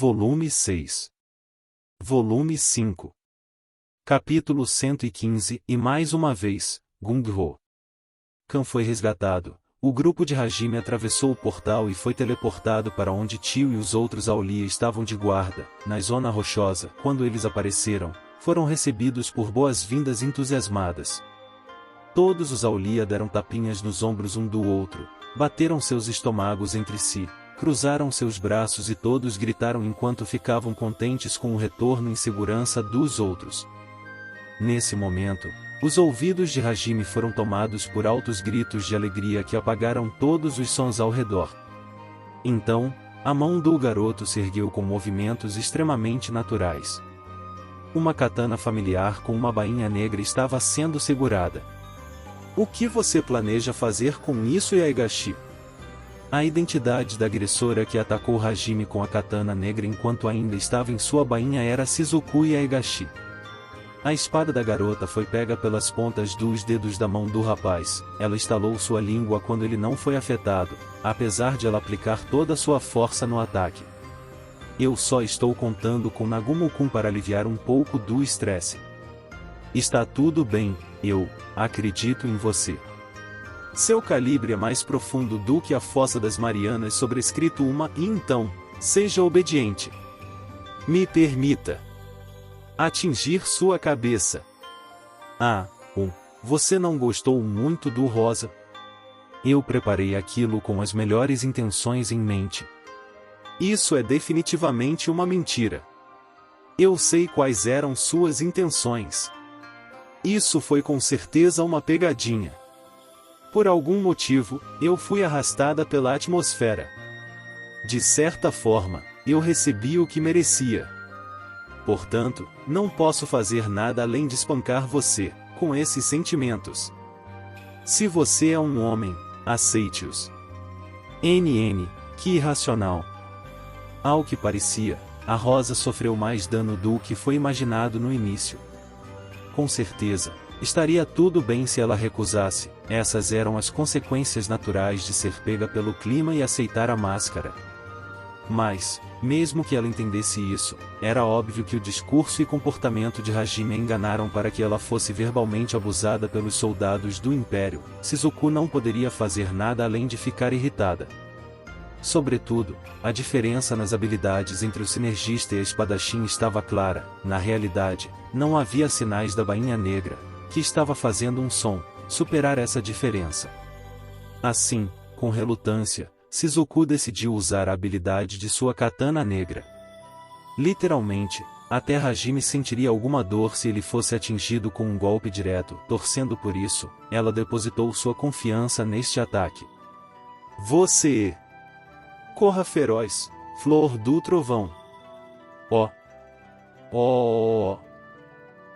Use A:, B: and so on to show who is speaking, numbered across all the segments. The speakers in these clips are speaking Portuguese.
A: Volume 6. Volume 5. Capítulo 115. E mais uma vez, Gung-Ho. Khan foi resgatado. O grupo de Hajime atravessou o portal e foi teleportado para onde Tio e os outros Aulia estavam de guarda, na zona rochosa. Quando eles apareceram, foram recebidos por boas-vindas entusiasmadas. Todos os Aulia deram tapinhas nos ombros um do outro, bateram seus estômagos entre si, cruzaram seus braços e todos gritaram enquanto ficavam contentes com o retorno em segurança dos outros. Nesse momento, os ouvidos de Hajime foram tomados por altos gritos de alegria que apagaram todos os sons ao redor. Então, a mão do garoto se ergueu com movimentos extremamente naturais. Uma katana familiar com uma bainha negra estava sendo segurada. O que você planeja fazer com isso, Yaegashi? A identidade da agressora que atacou Hajime com a katana negra enquanto ainda estava em sua bainha era Shizuku Yaegashi. A espada da garota foi pega pelas pontas dos dedos da mão do rapaz. Ela estalou sua língua quando ele não foi afetado, apesar de ela aplicar toda a sua força no ataque. Eu só estou contando com Nagumo-kun para aliviar um pouco do estresse. Está tudo bem, eu acredito em você. Seu calibre é mais profundo do que a Fossa das Marianas sobrescrito uma, e então, seja obediente. Me permita atingir sua cabeça. Você não gostou muito do rosa? Eu preparei aquilo com as melhores intenções em mente. Isso é definitivamente uma mentira. Eu sei quais eram suas intenções. Isso foi com certeza uma pegadinha. Por algum motivo, eu fui arrastada pela atmosfera. De certa forma, eu recebi o que merecia. Portanto, não posso fazer nada além de espancar você, com esses sentimentos. Se você é um homem, aceite-os. Que irracional. Ao que parecia, a Rosa sofreu mais dano do que foi imaginado no início. Com certeza, estaria tudo bem se ela recusasse. Essas eram as consequências naturais de ser pega pelo clima e aceitar a máscara. Mas, mesmo que ela entendesse isso, era óbvio que o discurso e comportamento de Hajime a enganaram para que ela fosse verbalmente abusada pelos soldados do Império. Shizuku não poderia fazer nada além de ficar irritada. Sobretudo, a diferença nas habilidades entre o sinergista e a espadachim estava clara. Na realidade, não havia sinais da bainha negra, que estava fazendo um som, superar essa diferença. Assim, com relutância, Shizuku decidiu usar a habilidade de sua katana negra. Literalmente, até Hajime sentiria alguma dor se ele fosse atingido com um golpe direto. Torcendo por isso, ela depositou sua confiança neste ataque. Você! Corra feroz, flor do trovão!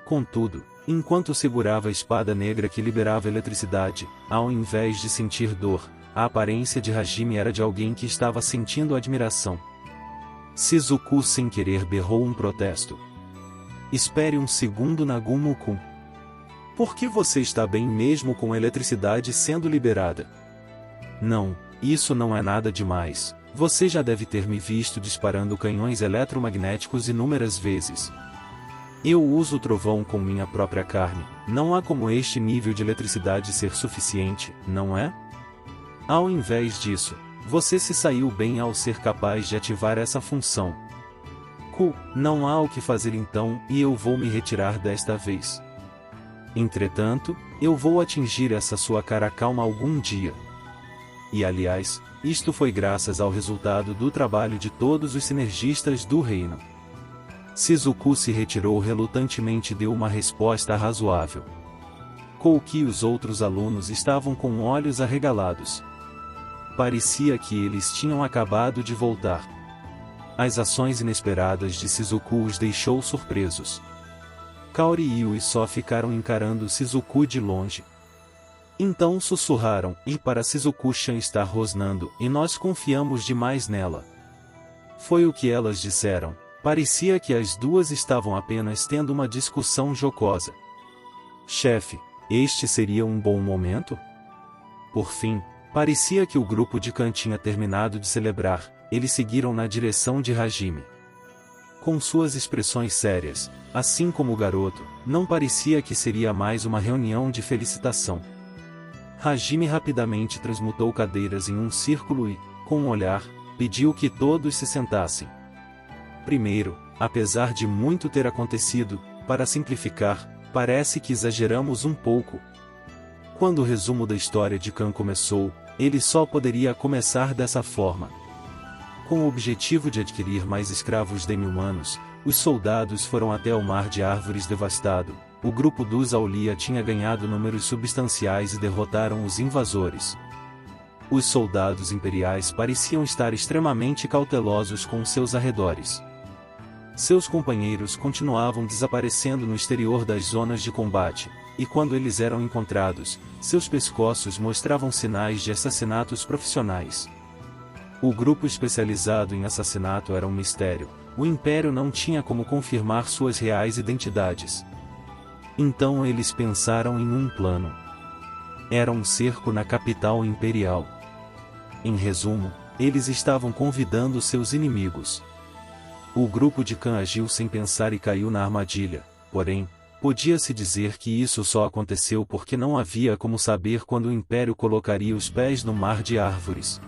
A: Contudo, enquanto segurava a espada negra que liberava eletricidade, ao invés de sentir dor, a aparência de Hajime era de alguém que estava sentindo admiração. Shizuku sem querer berrou um protesto. Espere um segundo, Nagumo-kun. Por que você está bem mesmo com a eletricidade sendo liberada? Não, isso não é nada demais. Você já deve ter me visto disparando canhões eletromagnéticos inúmeras vezes. Eu uso o trovão com minha própria carne. Não há como este nível de eletricidade ser suficiente, não é? Ao invés disso, você se saiu bem ao ser capaz de ativar essa função. Não há o que fazer então, e eu vou me retirar desta vez. Entretanto, eu vou atingir essa sua cara calma algum dia. E aliás, isto foi graças ao resultado do trabalho de todos os sinergistas do reino. Shizuku se retirou relutantemente e deu uma resposta razoável. Kouki e os outros alunos estavam com olhos arregalados. Parecia que eles tinham acabado de voltar. As ações inesperadas de Shizuku os deixou surpresos. Kaori e Yui só ficaram encarando Shizuku de longe. Então sussurraram, e para Shizuku-chan está rosnando, e nós confiamos demais nela. Foi o que elas disseram. Parecia que as duas estavam apenas tendo uma discussão jocosa. Chefe, este seria um bom momento? Por fim, parecia que o grupo de Khan tinha terminado de celebrar. Eles seguiram na direção de Hajime. Com suas expressões sérias, assim como o garoto, não parecia que seria mais uma reunião de felicitação. Hajime rapidamente transmutou cadeiras em um círculo e, com um olhar, pediu que todos se sentassem. Primeiro, apesar de muito ter acontecido, para simplificar, parece que exageramos um pouco. Quando o resumo da história de Khan começou, ele só poderia começar dessa forma. Com o objetivo de adquirir mais escravos demi-humanos, os soldados foram até o Mar de Árvores devastado. O grupo dos Aulia tinha ganhado números substanciais e derrotaram os invasores. Os soldados imperiais pareciam estar extremamente cautelosos com seus arredores. Seus companheiros continuavam desaparecendo no exterior das zonas de combate, e quando eles eram encontrados, seus pescoços mostravam sinais de assassinatos profissionais. O grupo especializado em assassinato era um mistério. O Império não tinha como confirmar suas reais identidades. Então eles pensaram em um plano. Era um cerco na capital imperial. Em resumo, eles estavam convidando seus inimigos. O grupo de Khan agiu sem pensar e caiu na armadilha, porém, podia-se dizer que isso só aconteceu porque não havia como saber quando o Império colocaria os pés no Mar de Árvores.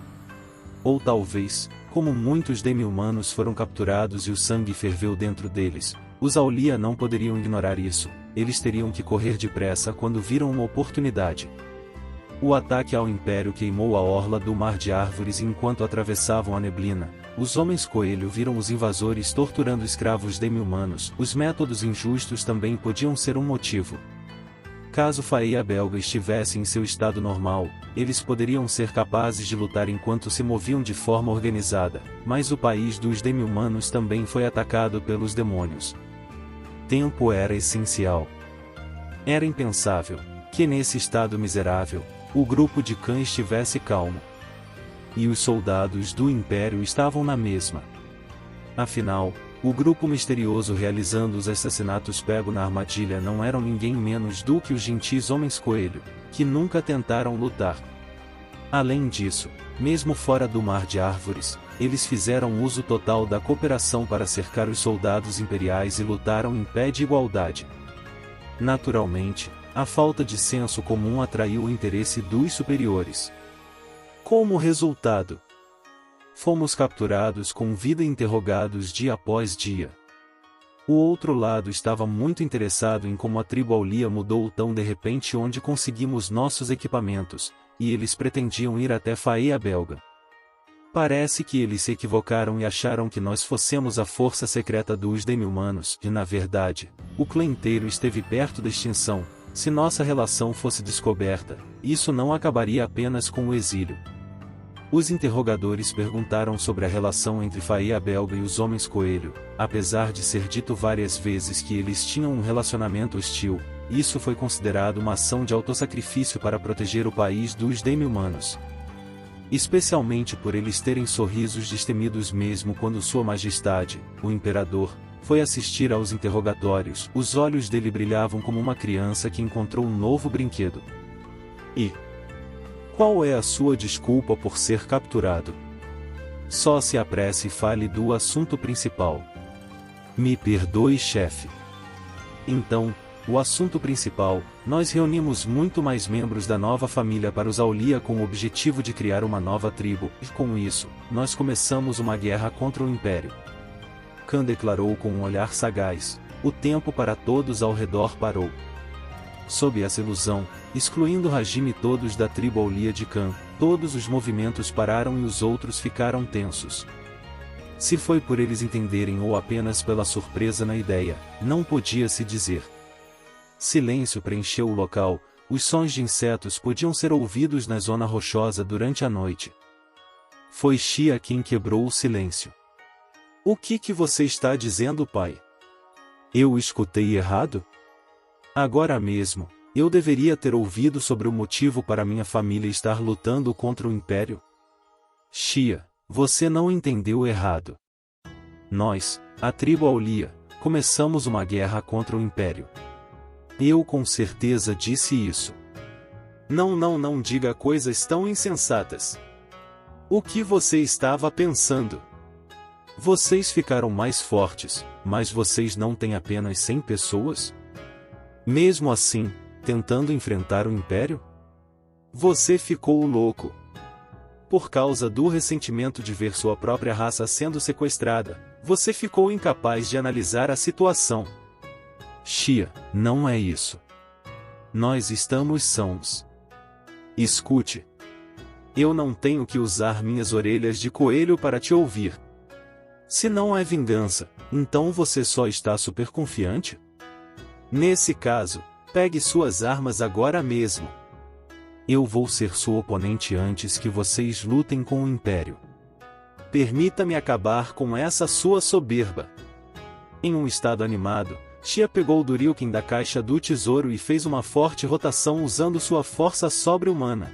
A: Ou talvez, como muitos demi-humanos foram capturados e o sangue ferveu dentro deles, os Aulia não poderiam ignorar isso, eles teriam que correr depressa quando viram uma oportunidade. O ataque ao Império queimou a orla do Mar de Árvores e enquanto atravessavam a neblina, os Homens-Coelho viram os invasores torturando escravos demi-humanos. Os métodos injustos também podiam ser um motivo. Caso Faia Belga estivesse em seu estado normal, eles poderiam ser capazes de lutar enquanto se moviam de forma organizada, mas o país dos demi-humanos também foi atacado pelos demônios. Tempo era essencial. Era impensável que nesse estado miserável, o grupo de Khan estivesse calmo. E os soldados do Império estavam na mesma. Afinal, o grupo misterioso realizando os assassinatos pego na armadilha não eram ninguém menos do que os gentis Homens-Coelho, que nunca tentaram lutar. Além disso, mesmo fora do Mar de Árvores, eles fizeram uso total da cooperação para cercar os soldados imperiais e lutaram em pé de igualdade. Naturalmente, a falta de senso comum atraiu o interesse dos superiores. Como resultado, fomos capturados com vida e interrogados dia após dia. O outro lado estava muito interessado em como a tribo Aulia mudou tão de repente onde conseguimos nossos equipamentos, e eles pretendiam ir até Faia Belga. Parece que eles se equivocaram e acharam que nós fossemos a força secreta dos demi-humanos, e na verdade, o clã inteiro esteve perto da extinção. Se nossa relação fosse descoberta, isso não acabaria apenas com o exílio. Os interrogadores perguntaram sobre a relação entre Faia Belga e os Homens-Coelho. Apesar de ser dito várias vezes que eles tinham um relacionamento hostil, isso foi considerado uma ação de autossacrifício para proteger o país dos demi-humanos. Especialmente por eles terem sorrisos destemidos mesmo quando Sua Majestade, o Imperador, foi assistir aos interrogatórios. Os olhos dele brilhavam como uma criança que encontrou um novo brinquedo. E qual é a sua desculpa por ser capturado? Só se apresse e fale do assunto principal. Me perdoe, chefe. Então, o assunto principal, nós reunimos muito mais membros da nova família para os Aulia com o objetivo de criar uma nova tribo, e com isso, nós começamos uma guerra contra o Império. Khan declarou com um olhar sagaz. O tempo para todos ao redor parou. Sob essa ilusão, excluindo Hajime e todos da tribo Aulia de Khan, todos os movimentos pararam e os outros ficaram tensos. Se foi por eles entenderem ou apenas pela surpresa na ideia, não podia se dizer. Silêncio preencheu o local, os sons de insetos podiam ser ouvidos na zona rochosa durante a noite. Foi Xia quem quebrou o silêncio. O que você está dizendo, pai? Eu escutei errado? Agora mesmo, eu deveria ter ouvido sobre o motivo para minha família estar lutando contra o Império? Xia, você não entendeu errado. Nós, a tribo Aulia, começamos uma guerra contra o Império. Eu com certeza disse isso. Não diga coisas tão insensatas. O que você estava pensando? Vocês ficaram mais fortes, mas vocês não têm apenas 100 pessoas? Mesmo assim, tentando enfrentar o Império? Você ficou louco. Por causa do ressentimento de ver sua própria raça sendo sequestrada, você ficou incapaz de analisar a situação. Xia, não é isso. Nós estamos sãos. Escute. Eu não tenho que usar minhas orelhas de coelho para te ouvir. Se não é vingança, então você só está super confiante? Nesse caso, pegue suas armas agora mesmo. Eu vou ser sua oponente antes que vocês lutem com o Império. Permita-me acabar com essa sua soberba. Em um estado animado, Xia pegou o Duryuken da caixa do tesouro e fez uma forte rotação usando sua força sobre-humana.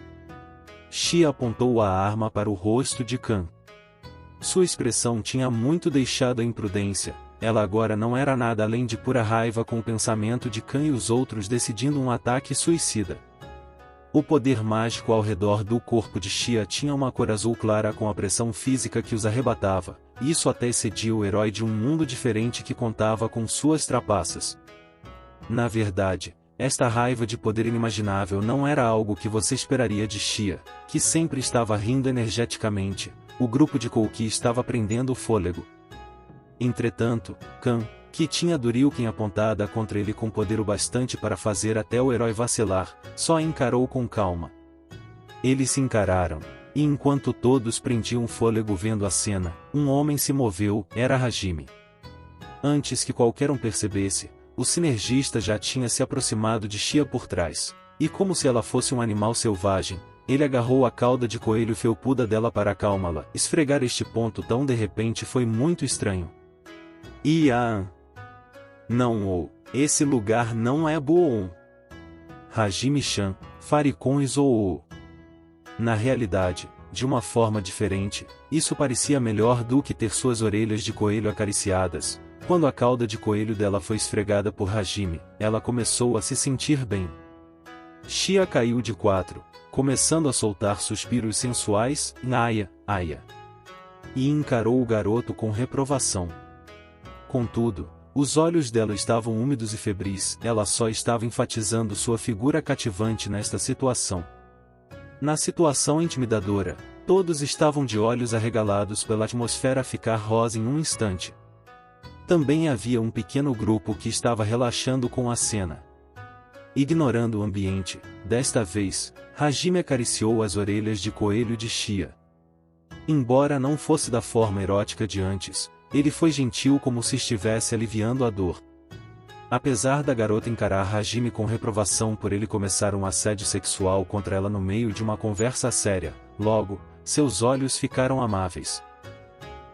A: Xia apontou a arma para o rosto de Kan. Sua expressão tinha muito deixado a imprudência. Ela agora não era nada além de pura raiva com o pensamento de Kan e os outros decidindo um ataque suicida. O poder mágico ao redor do corpo de Xia tinha uma cor azul clara com a pressão física que os arrebatava. Isso até excedia o herói de um mundo diferente que contava com suas trapaças. Na verdade, esta raiva de poder inimaginável não era algo que você esperaria de Xia, que sempre estava rindo energeticamente. O grupo de Kouki estava prendendo o fôlego. Entretanto, Kan, que tinha Duryuken apontada contra ele com poder o bastante para fazer até o herói vacilar, só a encarou com calma. Eles se encararam, e enquanto todos prendiam fôlego vendo a cena, um homem se moveu, era Hajime. Antes que qualquer um percebesse, o sinergista já tinha se aproximado de Xia por trás, e como se ela fosse um animal selvagem, ele agarrou a cauda de coelho felpuda dela para acalmá-la. Esfregar este ponto tão de repente foi muito estranho. Não, esse lugar não é bom. Hajime-chan, Farikon zoou. Na realidade, de uma forma diferente, isso parecia melhor do que ter suas orelhas de coelho acariciadas. Quando a cauda de coelho dela foi esfregada por Hajime, ela começou a se sentir bem. Xia caiu de 4, começando a soltar suspiros sensuais, aia. E encarou o garoto com reprovação. Contudo, os olhos dela estavam úmidos e febris, ela só estava enfatizando sua figura cativante nesta situação. Na situação intimidadora, todos estavam de olhos arregalados pela atmosfera a ficar rosa em um instante. Também havia um pequeno grupo que estava relaxando com a cena. Ignorando o ambiente, desta vez, Hajime acariciou as orelhas de coelho de Xia. Embora não fosse da forma erótica de antes, ele foi gentil como se estivesse aliviando a dor. Apesar da garota encarar Hajime com reprovação por ele começar um assédio sexual contra ela no meio de uma conversa séria, logo, seus olhos ficaram amáveis.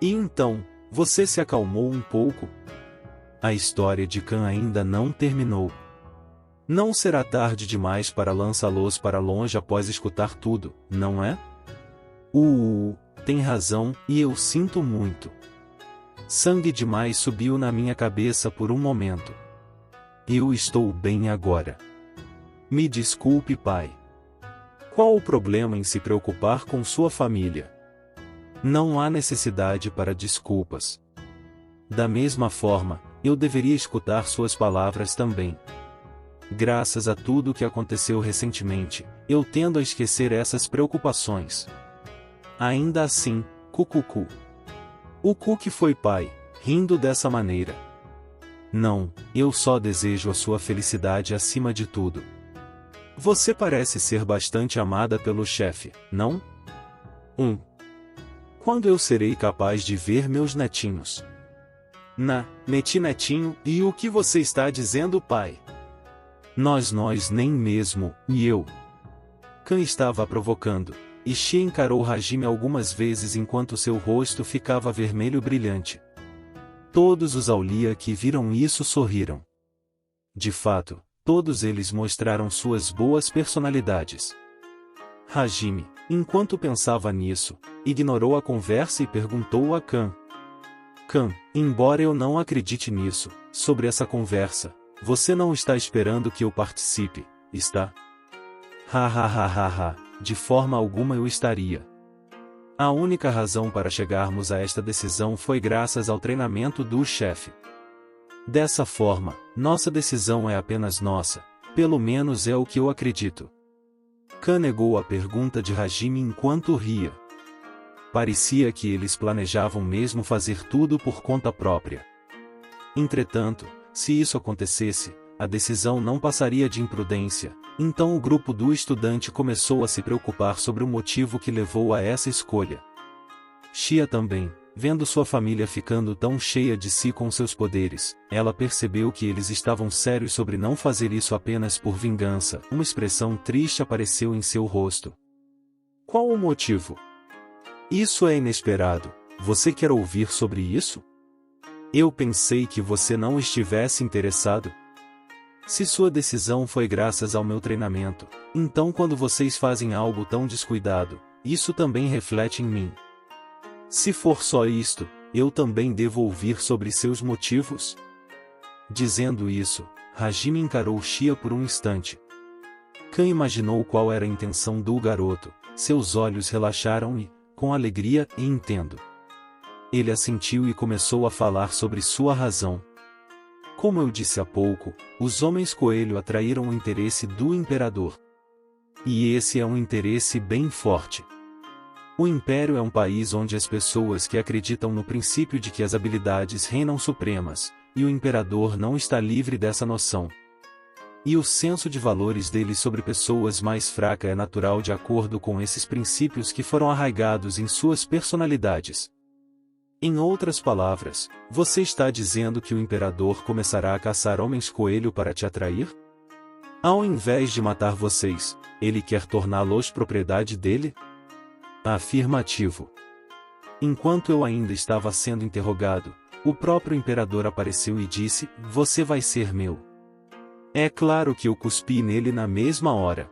A: E então, você se acalmou um pouco? A história de Kan ainda não terminou. Não será tarde demais para lançá-los para longe após escutar tudo, não é? Tem razão, e eu sinto muito. Sangue demais subiu na minha cabeça por um momento. Eu estou bem agora. Me desculpe, pai. Qual o problema em se preocupar com sua família? Não há necessidade para desculpas. Da mesma forma, eu deveria escutar suas palavras também. Graças a tudo o que aconteceu recentemente, eu tendo a esquecer essas preocupações. Ainda assim, cucucu. O Cook foi pai, rindo dessa maneira. Não, eu só desejo a sua felicidade acima de tudo. Você parece ser bastante amada pelo chefe, não? Quando eu serei capaz de ver meus netinhos? Netinho, e o que você está dizendo, pai? Nós nem mesmo, e eu. Kan estava provocando. E Xia encarou Hajime algumas vezes enquanto seu rosto ficava vermelho brilhante. Todos os Aulia que viram isso sorriram. De fato, todos eles mostraram suas boas personalidades. Hajime, enquanto pensava nisso, ignorou a conversa e perguntou a Kan. Kan, embora eu não acredite nisso, sobre essa conversa, você não está esperando que eu participe, está? De forma alguma eu estaria. A única razão para chegarmos a esta decisão foi graças ao treinamento do chefe. Dessa forma, nossa decisão é apenas nossa, pelo menos é o que eu acredito. Khan negou a pergunta de Hajime enquanto ria. Parecia que eles planejavam mesmo fazer tudo por conta própria. Entretanto, se isso acontecesse, a decisão não passaria de imprudência, então o grupo do estudante começou a se preocupar sobre o motivo que levou a essa escolha. Xia também, vendo sua família ficando tão cheia de si com seus poderes, ela percebeu que eles estavam sérios sobre não fazer isso apenas por vingança. Uma expressão triste apareceu em seu rosto. Qual o motivo? Isso é inesperado. Você quer ouvir sobre isso? Eu pensei que você não estivesse interessado. Se sua decisão foi graças ao meu treinamento, então quando vocês fazem algo tão descuidado, isso também reflete em mim. Se for só isto, eu também devo ouvir sobre seus motivos? Dizendo isso, Hajime encarou Xia por um instante. Khan imaginou qual era a intenção do garoto, seus olhos relaxaram e, com alegria, entendo. Ele assentiu e começou a falar sobre sua razão. Como eu disse há pouco, os homens coelho atraíram o interesse do imperador. E esse é um interesse bem forte. O Império é um país onde as pessoas que acreditam no princípio de que as habilidades reinam supremas, e o imperador não está livre dessa noção. E o senso de valores dele sobre pessoas mais fracas é natural de acordo com esses princípios que foram arraigados em suas personalidades. Em outras palavras, você está dizendo que o imperador começará a caçar homens coelho para te atrair? Ao invés de matar vocês, ele quer torná-los propriedade dele? Afirmativo. Enquanto eu ainda estava sendo interrogado, o próprio imperador apareceu e disse: "Você vai ser meu." É claro que eu cuspi nele na mesma hora.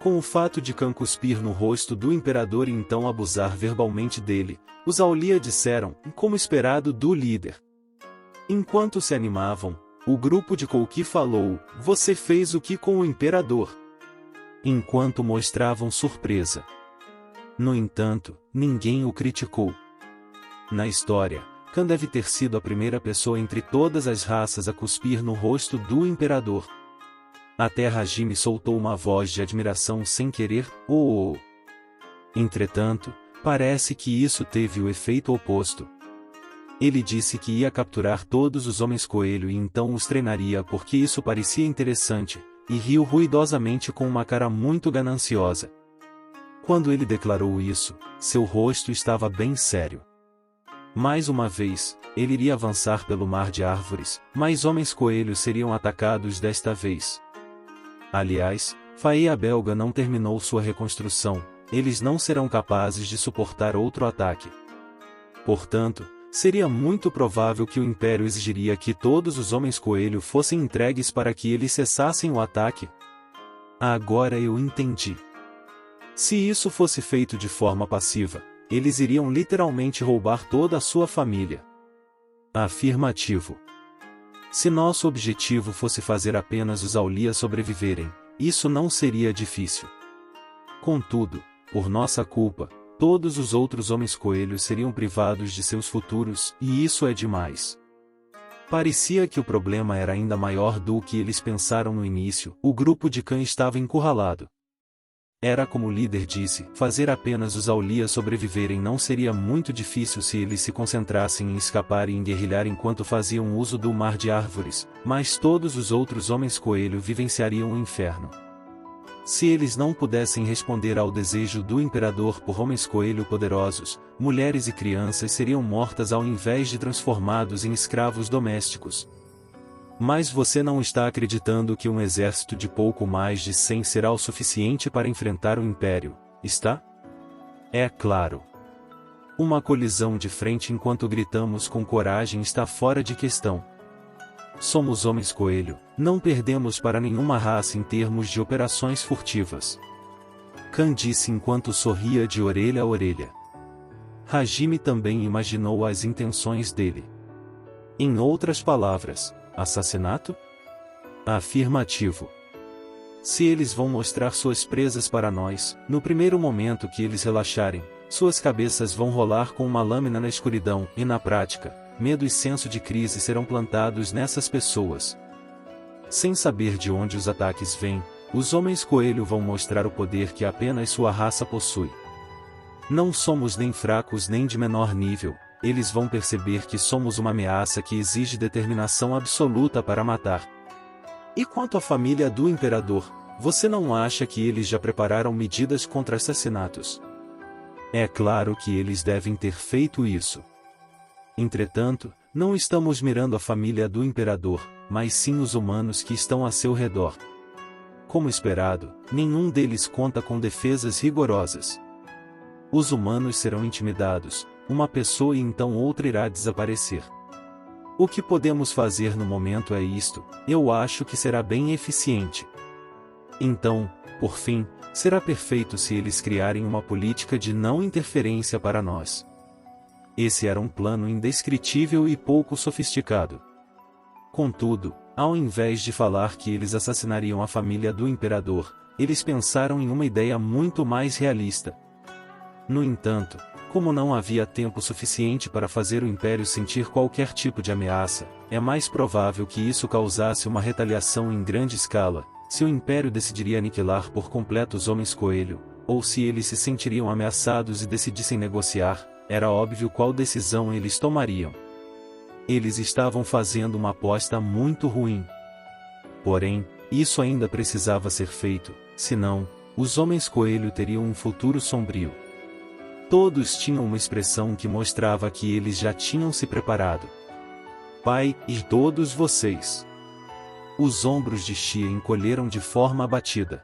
A: Com o fato de Khan cuspir no rosto do imperador e então abusar verbalmente dele, os Aulia disseram, como esperado do líder. Enquanto se animavam, o grupo de Kouki falou: "Você fez o que com o imperador?" Enquanto mostravam surpresa. No entanto, ninguém o criticou. Na história, Khan deve ter sido a primeira pessoa entre todas as raças a cuspir no rosto do imperador. Até Hajime soltou uma voz de admiração sem querer, oh. Entretanto, parece que isso teve o efeito oposto. Ele disse que ia capturar todos os homens coelho e então os treinaria porque isso parecia interessante, e riu ruidosamente com uma cara muito gananciosa. Quando ele declarou isso, seu rosto estava bem sério. Mais uma vez, ele iria avançar pelo mar de árvores, mas homens coelhos seriam atacados desta vez. Aliás, Faia Belga não terminou sua reconstrução, eles não serão capazes de suportar outro ataque. Portanto, seria muito provável que o Império exigiria que todos os homens coelho fossem entregues para que eles cessassem o ataque. Agora eu entendi. Se isso fosse feito de forma passiva, eles iriam literalmente roubar toda a sua família. Afirmativo. Se nosso objetivo fosse fazer apenas os Aulia sobreviverem, isso não seria difícil. Contudo, por nossa culpa, todos os outros homens coelhos seriam privados de seus futuros, e isso é demais. Parecia que o problema era ainda maior do que eles pensaram no início. O grupo de Khan estava encurralado. Era como o líder disse, fazer apenas os Aulia sobreviverem não seria muito difícil se eles se concentrassem em escapar e em guerrilhar enquanto faziam uso do mar de árvores, mas todos os outros homens coelho vivenciariam o inferno. Se eles não pudessem responder ao desejo do imperador por homens coelho poderosos, mulheres e crianças seriam mortas ao invés de transformados em escravos domésticos. Mas você não está acreditando que um exército de pouco mais de 100 será o suficiente para enfrentar o Império, está? É claro. Uma colisão de frente enquanto gritamos com coragem está fora de questão. Somos homens coelho, não perdemos para nenhuma raça em termos de operações furtivas. Khan disse enquanto sorria de orelha a orelha. Hajime também imaginou as intenções dele. Em outras palavras, assassinato? Afirmativo. Se eles vão mostrar suas presas para nós, no primeiro momento que eles relaxarem, Suas cabeças vão rolar com uma lâmina na escuridão, e na prática, medo e senso de crise serão plantados nessas pessoas. Sem saber de onde os ataques vêm, os homens coelho vão mostrar o poder que apenas sua raça possui. Não somos nem fracos nem de menor nível, eles vão perceber que somos uma ameaça que exige determinação absoluta para matar. E quanto à família do imperador, você não acha que eles já prepararam medidas contra assassinatos? É claro que eles devem ter feito isso. Entretanto, não estamos mirando a família do imperador, mas sim os humanos que estão a seu redor. Como esperado, nenhum deles conta com defesas rigorosas. Os humanos serão intimidados, uma pessoa e então outra irá desaparecer. O que podemos fazer no momento é isto, eu acho que será bem eficiente. Então, por fim, será perfeito se eles criarem uma política de não interferência para nós. Esse era um plano indescritível e pouco sofisticado. Contudo, ao invés de falar que eles assassinariam a família do imperador, eles pensaram em uma ideia muito mais realista. No entanto, como não havia tempo suficiente para fazer o Império sentir qualquer tipo de ameaça, é mais provável que isso causasse uma retaliação em grande escala, se o Império decidiria aniquilar por completo os Homens-Coelho, ou se eles se sentiriam ameaçados e decidissem negociar, era óbvio qual decisão eles tomariam. Eles estavam fazendo uma aposta muito ruim. Porém, isso ainda precisava ser feito, senão, os Homens-Coelho teriam um futuro sombrio. Todos tinham uma expressão que mostrava que eles já tinham se preparado. Pai, e todos vocês. Os ombros de Xia encolheram de forma abatida.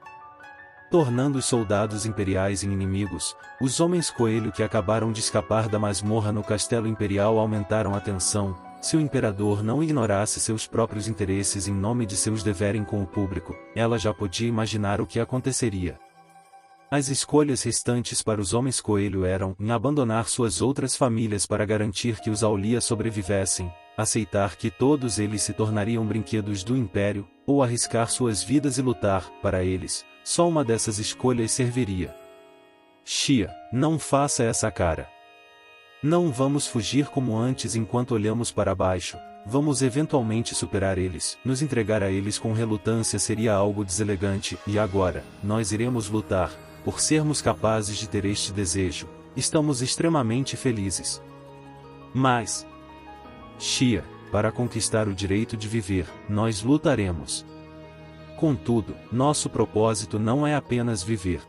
A: Tornando os soldados imperiais em inimigos, os Homens-Coelho que acabaram de escapar da masmorra no Castelo Imperial aumentaram a tensão. Se o Imperador não ignorasse seus próprios interesses em nome de seus deveres com o público, ela já podia imaginar o que aconteceria. As escolhas restantes para os Homens-Coelho eram em abandonar suas outras famílias para garantir que os Aulia sobrevivessem, aceitar que todos eles se tornariam brinquedos do Império, ou arriscar suas vidas e lutar, para eles, só uma dessas escolhas serviria. Xia, não faça essa cara. Não vamos fugir como antes enquanto olhamos para baixo, vamos eventualmente superar eles, nos entregar a eles com relutância seria algo deselegante, e agora, nós iremos lutar, por sermos capazes de ter este desejo, estamos extremamente felizes. Mas, Xia, para conquistar o direito de viver, nós lutaremos. Contudo, nosso propósito não é apenas viver.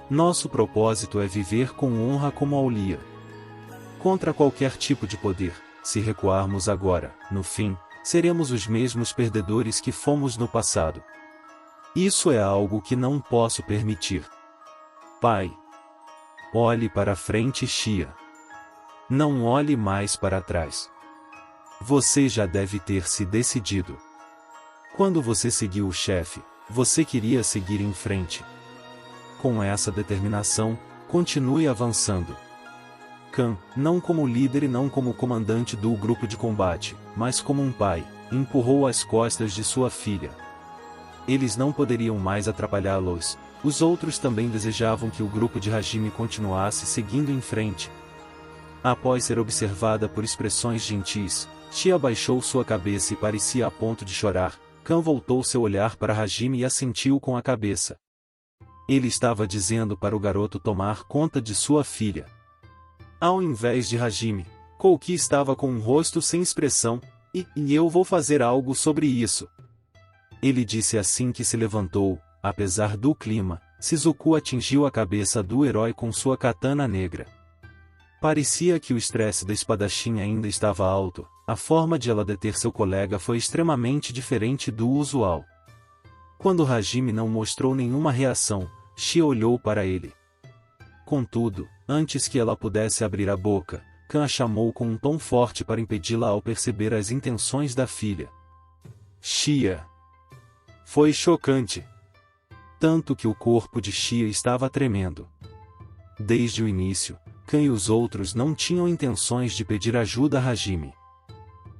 A: Nosso propósito é viver com honra como Aulia. Contra qualquer tipo de poder, se recuarmos agora, no fim, seremos os mesmos perdedores que fomos no passado. Isso é algo que não posso permitir. Pai. Olhe para frente, Xia. Não olhe mais para trás. Você já deve ter se decidido. Quando você seguiu o chefe, você queria seguir em frente. Com essa determinação, continue avançando. Khan, não como líder e não como comandante do grupo de combate, mas como um pai, empurrou as costas de sua filha. Eles não poderiam mais atrapalhá-los. Os outros também desejavam que o grupo de Hajime continuasse seguindo em frente. Após ser observada por expressões gentis, Xia abaixou sua cabeça e parecia a ponto de chorar. Khan voltou seu olhar para Hajime e assentiu com a cabeça. Ele estava dizendo para o garoto tomar conta de sua filha. Ao invés de Hajime, Kouki estava com um rosto sem expressão, e eu vou fazer algo sobre isso. Ele disse assim que se levantou. Apesar do clima, Shizuku atingiu a cabeça do herói com sua katana negra. Parecia que o estresse da espadachim ainda estava alto, a forma de ela deter seu colega foi extremamente diferente do usual. Quando Hajime não mostrou nenhuma reação, Xia olhou para ele. Contudo, antes que ela pudesse abrir a boca, Khan a chamou com um tom forte para impedi-la ao perceber as intenções da filha. Xia. Foi chocante. Tanto que o corpo de Xia estava tremendo. Desde o início, Khan e os outros não tinham intenções de pedir ajuda a Hajime.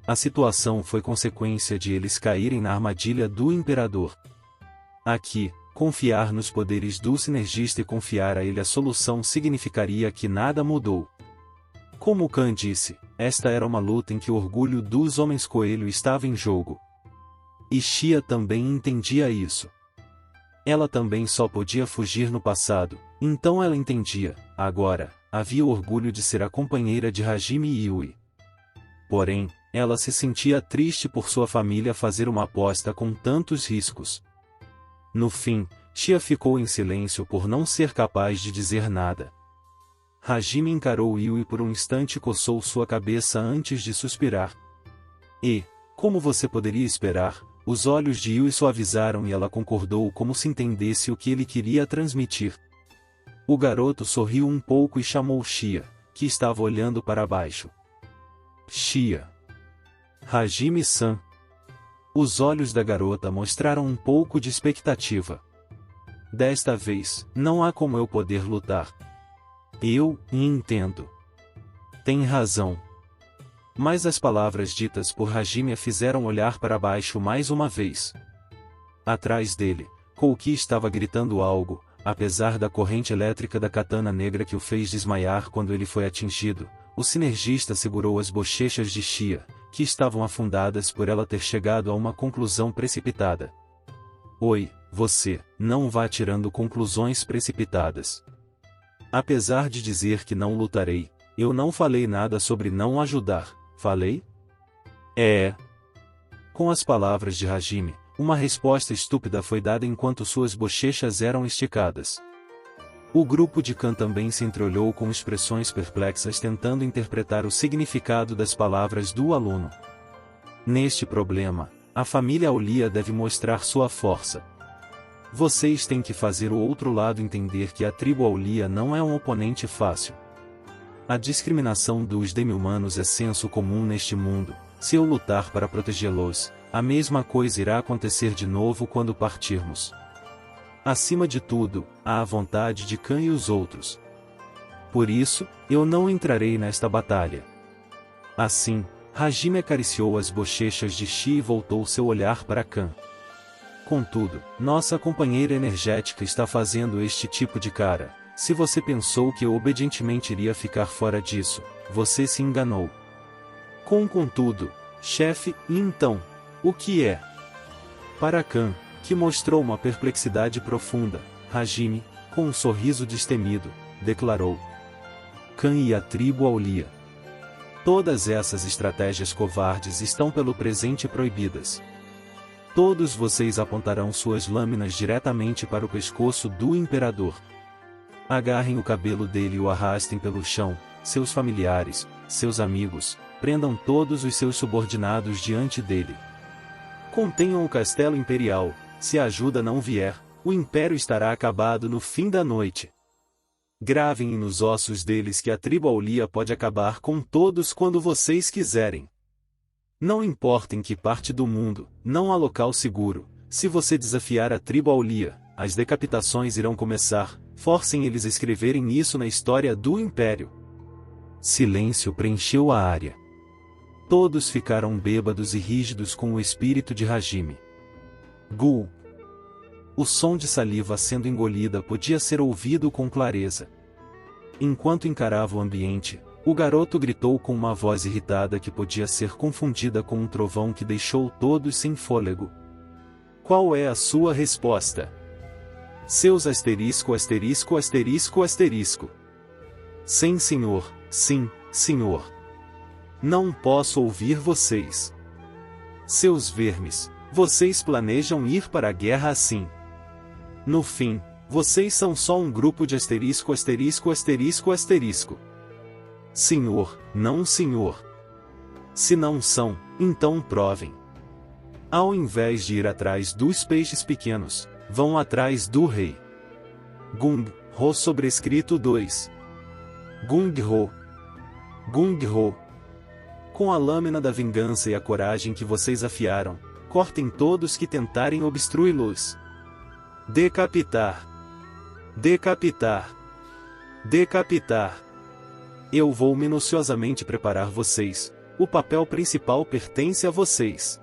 A: A situação foi consequência de eles caírem na armadilha do Imperador. Aqui, Confiar nos poderes do sinergista e confiar a ele a solução significaria que nada mudou. Como Khan disse, esta era uma luta em que o orgulho dos homens coelho estava em jogo. E Xia também entendia isso. Ela também só podia fugir no passado, então ela entendia, agora, havia o orgulho de ser a companheira de Hajime e Yui. Porém, ela se sentia triste por sua família fazer uma aposta com tantos riscos. No fim, Xia ficou em silêncio por não ser capaz de dizer nada. Hajime encarou Yui por um instante e coçou sua cabeça antes de suspirar. E, como você poderia esperar, os olhos de Yui suavizaram e ela concordou como se entendesse o que ele queria transmitir. O garoto sorriu um pouco e chamou Xia, que estava olhando para baixo. Xia. Hajime-san. Os olhos da garota mostraram um pouco de expectativa. Desta vez, não há como eu poder lutar. Eu entendo. Tem razão. Mas as palavras ditas por Hajime a fizeram olhar para baixo mais uma vez. Atrás dele, Kouki estava gritando algo, apesar da corrente elétrica da katana negra que o fez desmaiar quando ele foi atingido. O sinergista segurou as bochechas de Xia, que estavam afundadas por ela ter chegado a uma conclusão precipitada. Oi, você, não vá tirando conclusões precipitadas. Apesar de dizer que não lutarei, eu não falei nada sobre não ajudar, falei? Com as palavras de Hajime, uma resposta estúpida foi dada enquanto suas bochechas eram esticadas. O grupo de Khan também se entreolhou com expressões perplexas tentando interpretar o significado das palavras do aluno. Neste problema, a família Aulia deve mostrar sua força. Vocês têm que fazer o outro lado entender que a tribo Aulia não é um oponente fácil. A discriminação dos demi-humanos é senso comum neste mundo. Se eu lutar para protegê-los, a mesma coisa irá acontecer de novo quando partirmos. Acima de tudo, há a vontade de Khan e os outros. Por isso, eu não entrarei nesta batalha. Assim, Hajime acariciou as bochechas de Xia e voltou seu olhar para Khan. Contudo, nossa companheira energética está fazendo este tipo de cara. Se você pensou que eu obedientemente iria ficar fora disso, você se enganou. Contudo, chefe, então, o que é? Para Khan, que mostrou uma perplexidade profunda, Hajime, com um sorriso destemido, declarou: Khan e a tribo Aulia. Todas essas estratégias covardes estão pelo presente proibidas. Todos vocês apontarão suas lâminas diretamente para o pescoço do imperador. Agarrem o cabelo dele e o arrastem pelo chão, seus familiares, seus amigos, prendam todos os seus subordinados diante dele. Contenham o castelo imperial. Se a ajuda não vier, o império estará acabado no fim da noite. Gravem nos ossos deles que a tribo Aulia pode acabar com todos quando vocês quiserem. Não importa em que parte do mundo, não há local seguro. Se você desafiar a tribo Aulia, as decapitações irão começar. Forcem eles a escreverem isso na história do império. Silêncio preencheu a área. Todos ficaram bêbados e rígidos com o espírito de Hajime. Gu. O som de saliva sendo engolida podia ser ouvido com clareza. Enquanto encarava o ambiente, o garoto gritou com uma voz irritada que podia ser confundida com um trovão que deixou todos sem fôlego. Qual é a sua resposta? Seus asterisco asterisco asterisco asterisco. Sim, senhor, sim, senhor. Não posso ouvir vocês. Seus vermes. Vocês planejam ir para a guerra assim. No fim, vocês são só um grupo de asterisco asterisco asterisco asterisco. Senhor, não senhor. Se não são, então provem. Ao invés de ir atrás dos peixes pequenos, vão atrás do rei. Gung-ho sobrescrito 2. Gung-ho. Gung-ho. Com a lâmina da vingança e a coragem que vocês afiaram, cortem todos que tentarem obstruí-los. Decapitar. Decapitar. Decapitar. Eu vou minuciosamente preparar vocês. O papel principal pertence a vocês.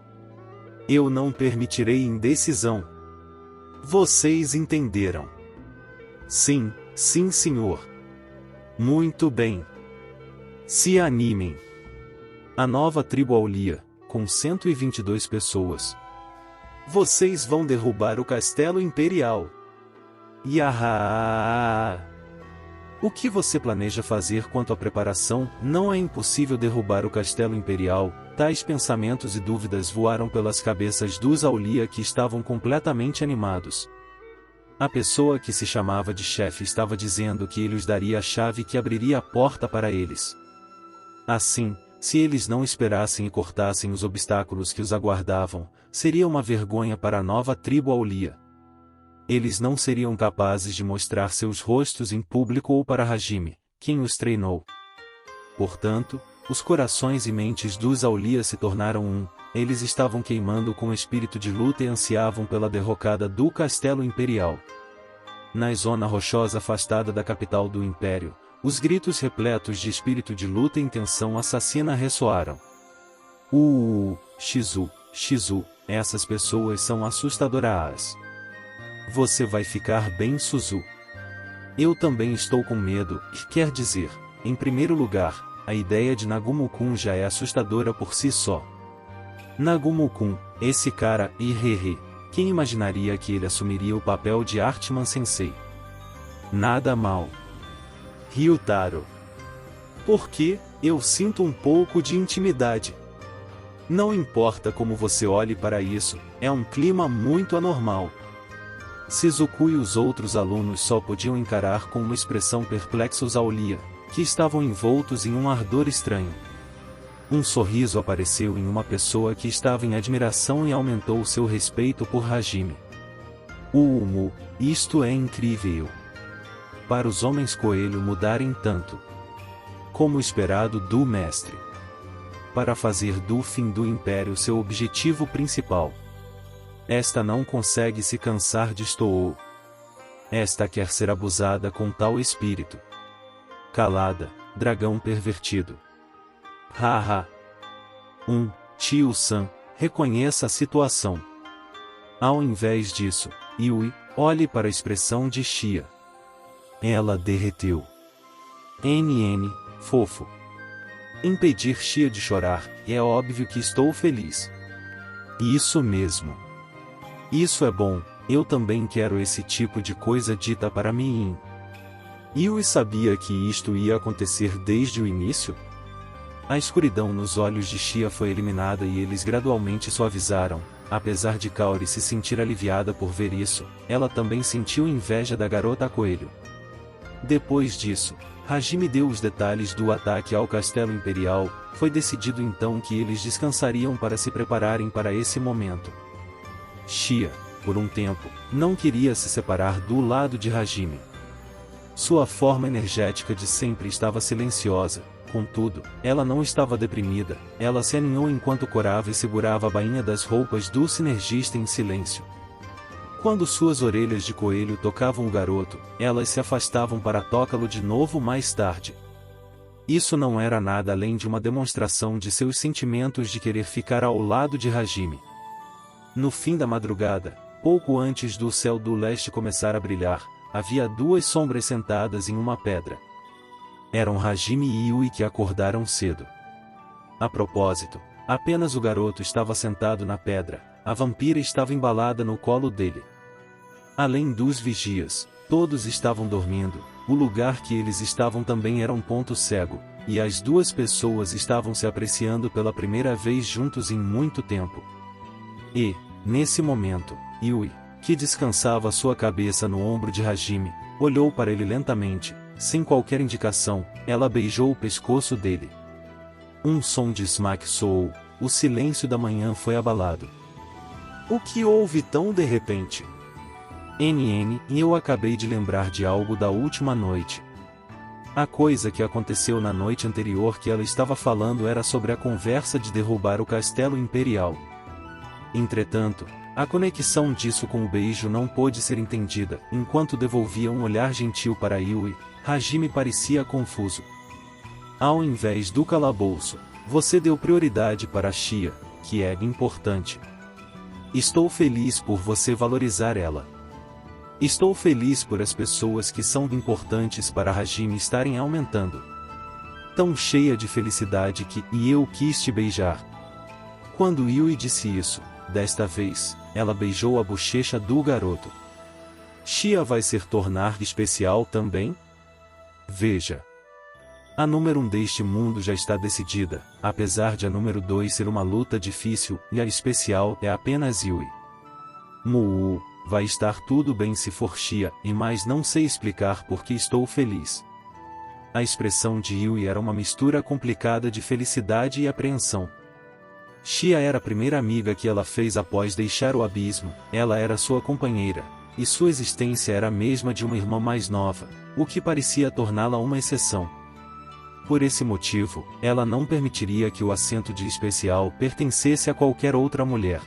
A: Eu não permitirei indecisão. Vocês entenderam? Sim, sim senhor. Muito bem. Se animem. A nova tribo Aulia, com 122 pessoas. Vocês vão derrubar o Castelo Imperial. Yahaaa! O que você planeja fazer quanto à preparação? Não é impossível derrubar o Castelo Imperial. Tais pensamentos e dúvidas voaram pelas cabeças dos Aulia que estavam completamente animados. A pessoa que se chamava de chefe estava dizendo que ele os daria a chave que abriria a porta para eles. Assim, se eles não esperassem e cortassem os obstáculos que os aguardavam, seria uma vergonha para a nova tribo Aulia. Eles não seriam capazes de mostrar seus rostos em público ou para Hajime, quem os treinou. Portanto, os corações e mentes dos Aulia se tornaram um. Eles estavam queimando com espírito de luta e ansiavam pela derrocada do Castelo Imperial. Na zona rochosa afastada da capital do Império, os gritos repletos de espírito de luta e intenção assassina ressoaram. Shizu, Shizu, essas pessoas são assustadoras. Você vai ficar bem, Suzu. Eu também estou com medo, quer dizer, em primeiro lugar, a ideia de Nagumo-kun já é assustadora por si só. Nagumo-kun, esse cara, quem imaginaria que ele assumiria o papel de Artman Sensei? Nada mal. Ryutaro. Porque, eu sinto um pouco de intimidade. Não importa como você olhe para isso, é um clima muito anormal. Shizuku e os outros alunos só podiam encarar com uma expressão perplexa os Aulia, que estavam envoltos em um ardor estranho. Um sorriso apareceu em uma pessoa que estava em admiração e aumentou seu respeito por Hajime. Isto é incrível. Para os homens coelho mudarem tanto. Como esperado do mestre. Para fazer do fim do Império seu objetivo principal. Esta não consegue se cansar de Estou. Esta quer ser abusada com tal espírito. Calada, dragão pervertido. Haha. Tio-san, reconheça a situação. Ao invés disso, Yui, olhe para a expressão de Shia. Ela derreteu. Fofo. Impedir Shia de chorar, é óbvio que estou feliz. Isso mesmo. Isso é bom, eu também quero esse tipo de coisa dita para mim. Yui sabia que isto ia acontecer desde o início? A escuridão nos olhos de Shia foi eliminada e eles gradualmente suavizaram. Apesar de Kaori se sentir aliviada por ver isso, ela também sentiu inveja da garota coelho. Depois disso, Hajime deu os detalhes do ataque ao Castelo Imperial. Foi decidido então que eles descansariam para se prepararem para esse momento. Shia, por um tempo, não queria se separar do lado de Hajime. Sua forma energética de sempre estava silenciosa, contudo, ela não estava deprimida, ela se aninhou enquanto corava e segurava a bainha das roupas do sinergista em silêncio. Quando suas orelhas de coelho tocavam o garoto, elas se afastavam para tocá-lo de novo mais tarde. Isso não era nada além de uma demonstração de seus sentimentos de querer ficar ao lado de Hajime. No fim da madrugada, pouco antes do céu do leste começar a brilhar, havia duas sombras sentadas em uma pedra. Eram Hajime e Yui que acordaram cedo. A propósito, apenas o garoto estava sentado na pedra, a vampira estava embalada no colo dele. Além dos vigias, todos estavam dormindo, o lugar que eles estavam também era um ponto cego, e as duas pessoas estavam se apreciando pela primeira vez juntos em muito tempo. E, nesse momento, Yui, que descansava sua cabeça no ombro de Hajime, olhou para ele lentamente, sem qualquer indicação, ela beijou o pescoço dele. Um som de smack soou, o silêncio da manhã foi abalado. O que houve tão de repente? Eu acabei de lembrar de algo da última noite. A coisa que aconteceu na noite anterior que ela estava falando era sobre a conversa de derrubar o Castelo Imperial. Entretanto, a conexão disso com o beijo não pôde ser entendida. Enquanto devolvia um olhar gentil para Yui, Hajime parecia confuso. Ao invés do calabouço, você deu prioridade para a Shia, que é importante. Estou feliz por você valorizar ela. Estou feliz por as pessoas que são importantes para Hajime estarem aumentando. Tão cheia de felicidade que eu quis te beijar. Quando Yui disse isso, desta vez, ela beijou a bochecha do garoto. Shia vai se tornar especial também? Veja. A número 1 deste mundo já está decidida, apesar de a número 2 ser uma luta difícil, e a especial é apenas Yui. Vai estar tudo bem se for Shia, e mais não sei explicar porque estou feliz. A expressão de Yui era uma mistura complicada de felicidade e apreensão. Shia era a primeira amiga que ela fez após deixar o abismo, ela era sua companheira, e sua existência era a mesma de uma irmã mais nova, o que parecia torná-la uma exceção. Por esse motivo, ela não permitiria que o assento de especial pertencesse a qualquer outra mulher.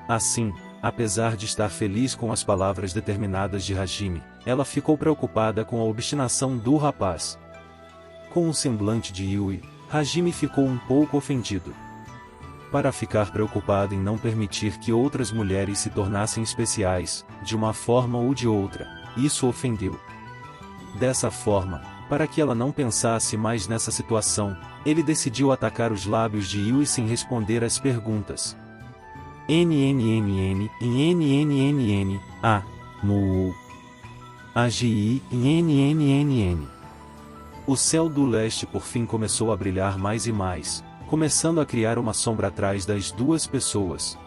A: Assim, apesar de estar feliz com as palavras determinadas de Hajime, ela ficou preocupada com a obstinação do rapaz. Com o semblante de Yui, Hajime ficou um pouco ofendido. Para ficar preocupado em não permitir que outras mulheres se tornassem especiais, de uma forma ou de outra, isso ofendeu. Dessa forma, para que ela não pensasse mais nessa situação, ele decidiu atacar os lábios de Yui sem responder às perguntas. NNNN, NNNN, A, Mu, AGI, NNNN. O céu do leste por fim começou a brilhar mais e mais, começando a criar uma sombra atrás das duas pessoas.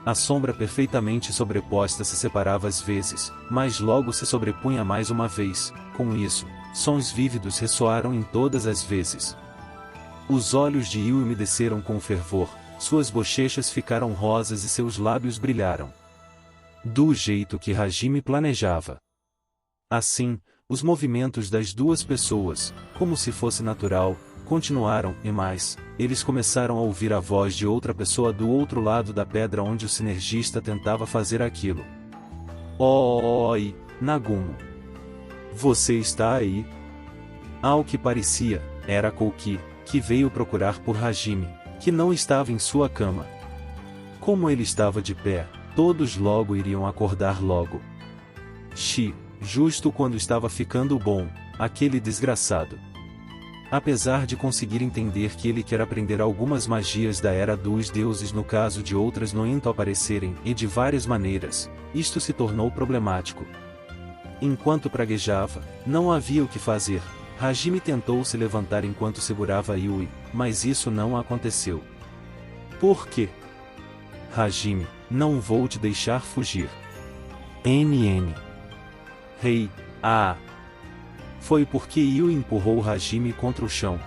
A: A sombra perfeitamente sobreposta se separava às vezes, mas logo se sobrepunha mais uma vez. Com isso, sons vívidos ressoaram em todas as vezes. Os olhos de Yui umedeceram com fervor, suas bochechas ficaram rosas e seus lábios brilharam. Do jeito que Hajime planejava. Assim, os movimentos das duas pessoas, como se fosse natural, continuaram, e mais, eles começaram a ouvir a voz de outra pessoa do outro lado da pedra onde o sinergista tentava fazer aquilo. Oi, Nagumo. Você está aí? Ao que parecia, era Kouki, que veio procurar por Hajime, que não estava em sua cama. Como ele estava de pé, todos logo iriam acordar logo. Justo quando estava ficando bom, aquele desgraçado. Apesar de conseguir entender que ele quer aprender algumas magias da Era dos Deuses no caso de outras no ento aparecerem, e de várias maneiras, isto se tornou problemático. Enquanto praguejava, não havia o que fazer. Hajime tentou se levantar enquanto segurava Yui, mas isso não aconteceu. Por quê? Hajime, não vou te deixar fugir. NN. Rei, Foi porque Yui empurrou Hajime contra o chão.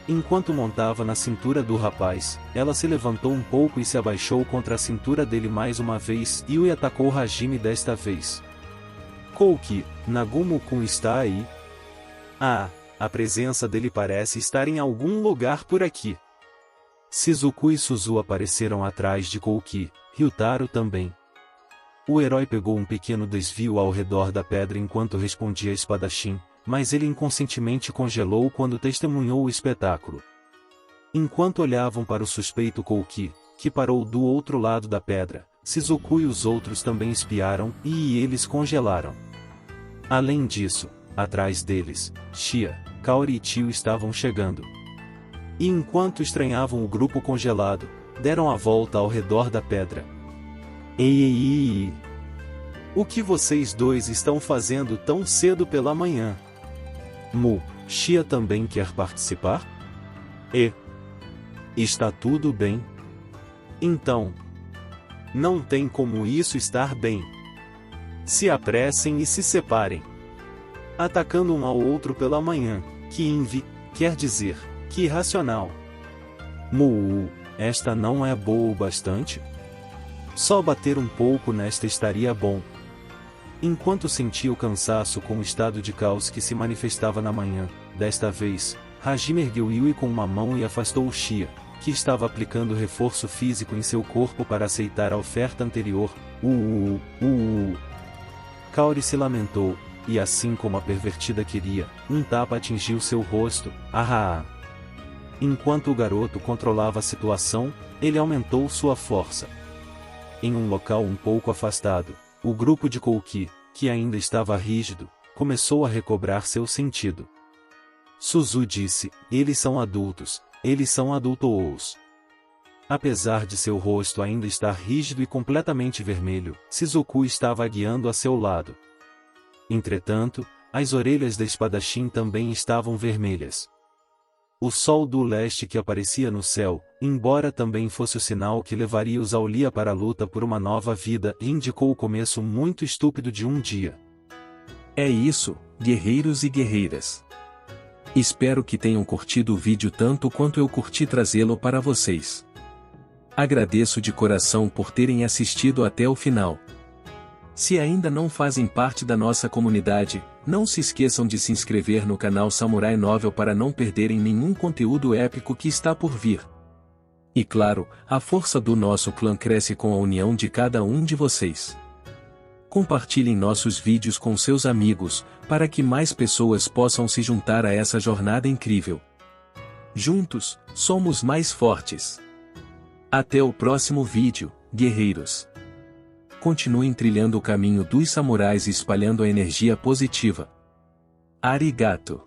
A: Enquanto montava na cintura do rapaz, ela se levantou um pouco e se abaixou contra a cintura dele mais uma vez. Yui atacou Hajime desta vez. Kouki, Nagumo-kun está aí? A presença dele parece estar em algum lugar por aqui. Shizuku e Suzu apareceram atrás de Kouki, Ryutaro também. O herói pegou um pequeno desvio ao redor da pedra enquanto respondia espadachim, mas ele inconscientemente congelou quando testemunhou o espetáculo. Enquanto olhavam para o suspeito Kouki, que parou do outro lado da pedra, Shizuku e os outros também espiaram, e eles congelaram. Além disso, atrás deles, Shia, Kaori e Tio estavam chegando. E enquanto estranhavam o grupo congelado, deram a volta ao redor da pedra. Ei! O que vocês dois estão fazendo tão cedo pela manhã? Shia também quer participar? Está tudo bem? Então, não tem como isso estar bem. Se apressem e se separem. Atacando um ao outro pela manhã, quer dizer, que irracional. Esta não é boa o bastante? Só bater um pouco nesta estaria bom. Enquanto sentia o cansaço com o estado de caos que se manifestava na manhã, desta vez, Hajime ergueu Yui com uma mão e afastou o Shia, que estava aplicando reforço físico em seu corpo para aceitar a oferta anterior. Kaori se lamentou, e assim como a pervertida queria, um tapa atingiu seu rosto. Enquanto o garoto controlava a situação, ele aumentou sua força. Em um local um pouco afastado, O grupo de Kouki, que ainda estava rígido, começou a recobrar seu sentido. Suzu disse: eles são adultos adultos. Apesar de seu rosto ainda estar rígido e completamente vermelho, Shizuku estava guiando a seu lado. Entretanto, as orelhas da espadachim também estavam vermelhas. O sol do leste que aparecia no céu, embora também fosse o sinal que levaria os Aulia para a luta por uma nova vida, indicou o começo muito estúpido de um dia.
B: É isso, guerreiros e guerreiras. Espero que tenham curtido o vídeo tanto quanto eu curti trazê-lo para vocês. Agradeço de coração por terem assistido até o final. Se ainda não fazem parte da nossa comunidade, não se esqueçam de se inscrever no canal Samurai Novel para não perderem nenhum conteúdo épico que está por vir. E claro, a força do nosso clã cresce com a união de cada um de vocês. Compartilhem nossos vídeos com seus amigos, para que mais pessoas possam se juntar a essa jornada incrível. Juntos, somos mais fortes. Até o próximo vídeo, guerreiros. Continuem trilhando o caminho dos samurais e espalhando a energia positiva. Arigato.